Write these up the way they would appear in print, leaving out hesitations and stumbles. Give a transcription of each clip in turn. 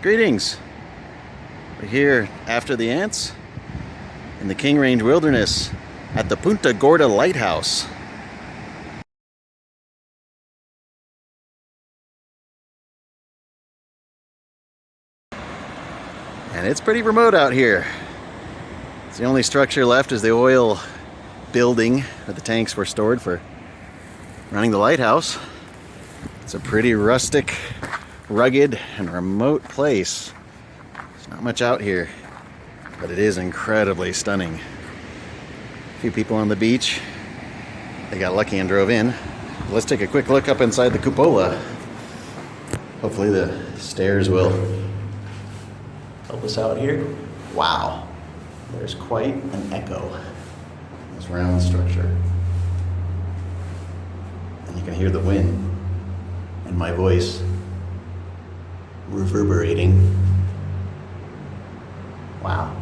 Greetings! We're here after the ants in the King Range Wilderness at the Punta Gorda Lighthouse. And it's pretty remote out here. It's the only structure left is the oil building where the tanks were stored for running the lighthouse. It's a pretty rustic, rugged, and remote place. There's not much out here, but it is incredibly stunning. A few people on the beach. They got lucky and drove in. Let's take a quick look up inside the cupola. Hopefully the stairs will help us out here. Wow, there's quite an echo in this round structure. And you can hear the wind and my voice reverberating. Wow.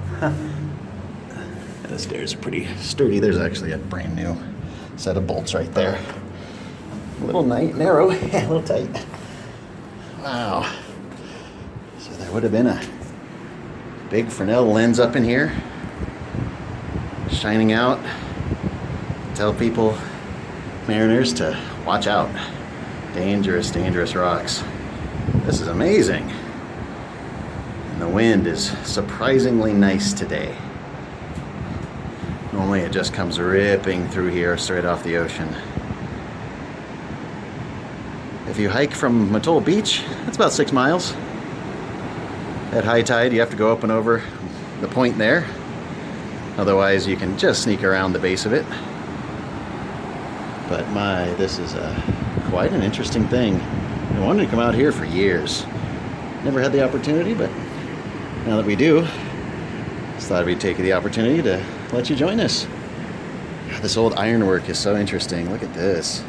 The stairs are pretty sturdy. There's actually a brand new set of bolts right there. A little narrow, a little tight. Wow. So there would have been a big Fresnel lens up in here, shining out. Tell people, mariners, to watch out. Dangerous, dangerous rocks. This is amazing. And the wind is surprisingly nice today. Normally it just comes ripping through here straight off the ocean. If you hike from Mattole Beach, it's about 6 miles. At high tide, you have to go up and over the point there. Otherwise, you can just sneak around the base of it. But this is quite an interesting thing. I wanted to come out here for years. Never had the opportunity, but now that we do, just thought we'd take the opportunity to let you join us. This old ironwork is so interesting. Look at this.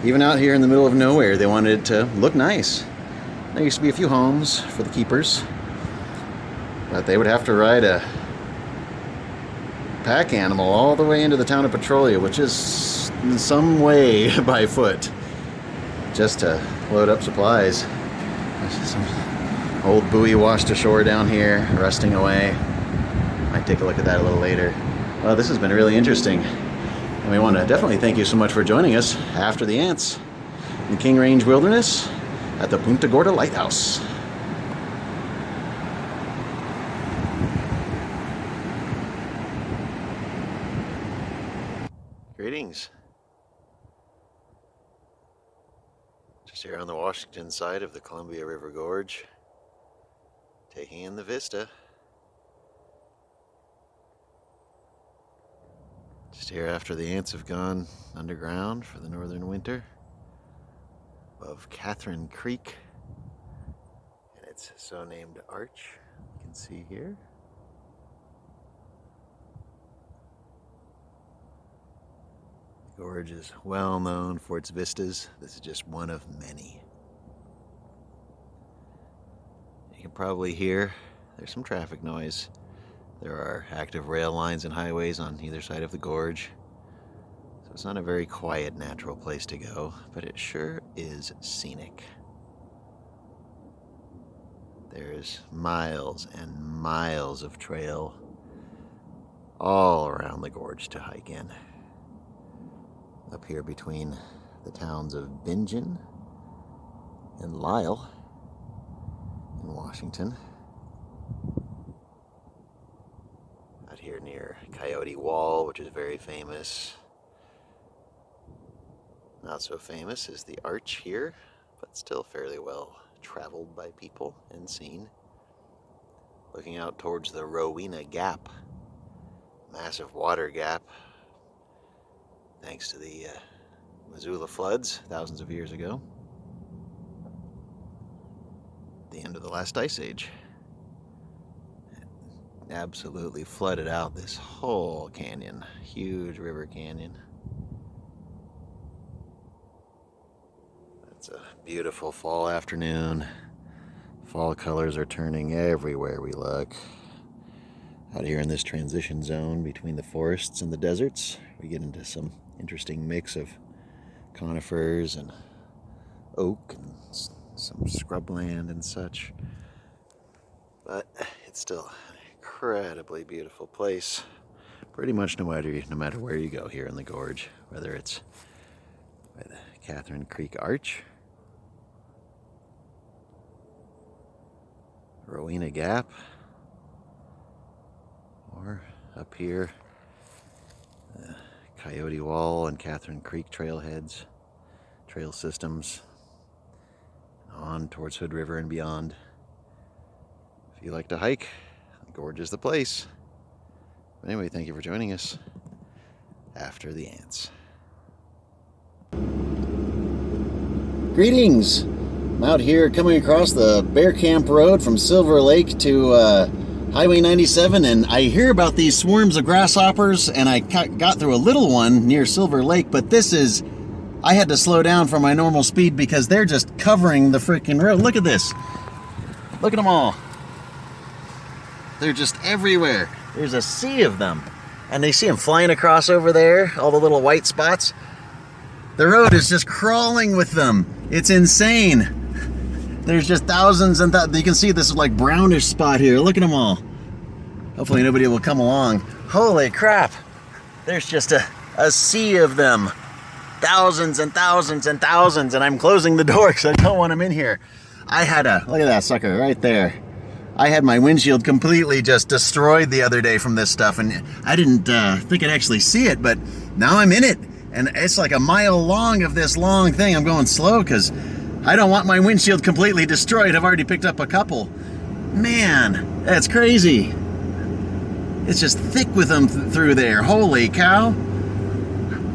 Even out here in the middle of nowhere, they wanted it to look nice. There used to be a few homes for the keepers, but they would have to ride a pack animal all the way into the town of Petrolia, which is in some way by foot, just to load up supplies. There's some old buoy washed ashore down here, rusting away. Might take a look at that a little later. Well, this has been really interesting, and we want to definitely thank you so much for joining us after the ants in King Range Wilderness at the Punta Gorda Lighthouse. Greetings. Just here on the Washington side of the Columbia River Gorge, taking in the vista. Just here after the ants have gone underground for the northern winter, above Catherine Creek, and its so named arch, you can see here. The gorge is well known for its vistas. This is just one of many. You can probably hear there's some traffic noise. There are active rail lines and highways on either side of the gorge. So it's not a very quiet, natural place to go, but it sure is scenic. There's miles and miles of trail all around the gorge to hike in. Up here between the towns of Bingen and Lisle in Washington. Out here near Coyote Wall, which is very famous. Not so famous is the arch here, but still fairly well traveled by people and seen. Looking out towards the Rowena Gap, massive water gap, thanks to the Missoula floods thousands of years ago. The end of the last ice age. It absolutely flooded out this whole canyon, huge river canyon. It's a beautiful fall afternoon. Fall colors are turning everywhere we look. Out here in this transition zone between the forests and the deserts, we get into some interesting mix of conifers and oak and some scrubland and such. but it's still an incredibly beautiful place. Pretty much no matter where you go here in the gorge, whether it's by the Catherine Creek Arch, Rowena Gap, or up here, the Coyote Wall and Catherine Creek trailheads, trail systems, on towards Hood River and beyond. If you like to hike, the gorge is the place. But anyway, thank you for joining us after the ants. Greetings! I'm out here coming across the Bear Camp Road from Silver Lake to Highway 97, and I hear about these swarms of grasshoppers, and I got through a little one near Silver Lake, but I had to slow down from my normal speed because they're just covering the freaking road. Look at this. Look at them all. They're just everywhere. There's a sea of them. And they see them flying across over there, all the little white spots. The road is just crawling with them. It's insane. There's just thousands and thousands. You can see this like brownish spot here. Look at them all. Hopefully nobody will come along. Holy crap. There's just a sea of them. Thousands and thousands and thousands. And I'm closing the door because I don't want them in here. look at that sucker right there. I had my windshield completely just destroyed the other day from this stuff, and I didn't think I'd actually see it, but now I'm in it, and it's like a mile long of this long thing. I'm going slow because I don't want my windshield completely destroyed. I've already picked up a couple. Man, that's crazy. It's just thick with them through there. Holy cow.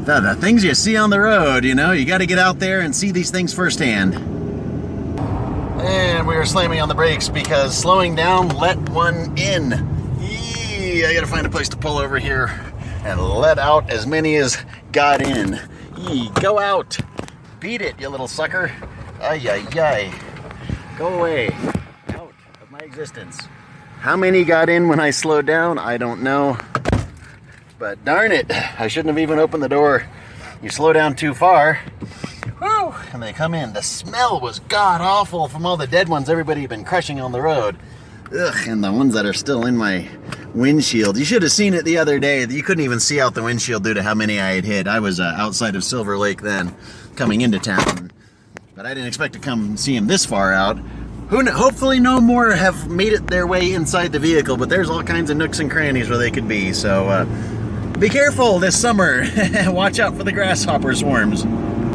The things you see on the road, you know, you got to get out there and see these things firsthand. And we were slamming on the brakes because slowing down let one in. Yee, I gotta find a place to pull over here and let out as many as got in. Yee, go out. Beat it, you little sucker. Ay, ay, ay. Go away. Out of my existence. How many got in when I slowed down? I don't know. But darn it, I shouldn't have even opened the door. You slow down too far. Woo! And they come in. The smell was god-awful from all the dead ones everybody had been crushing on the road. Ugh, and the ones that are still in my windshield. You should have seen it the other day. You couldn't even see out the windshield due to how many I had hit. I was outside of Silver Lake then, coming into town. But I didn't expect to come see him this far out. Hopefully no more have made it their way inside the vehicle, but there's all kinds of nooks and crannies where they could be. So be careful this summer. Watch out for the grasshopper swarms.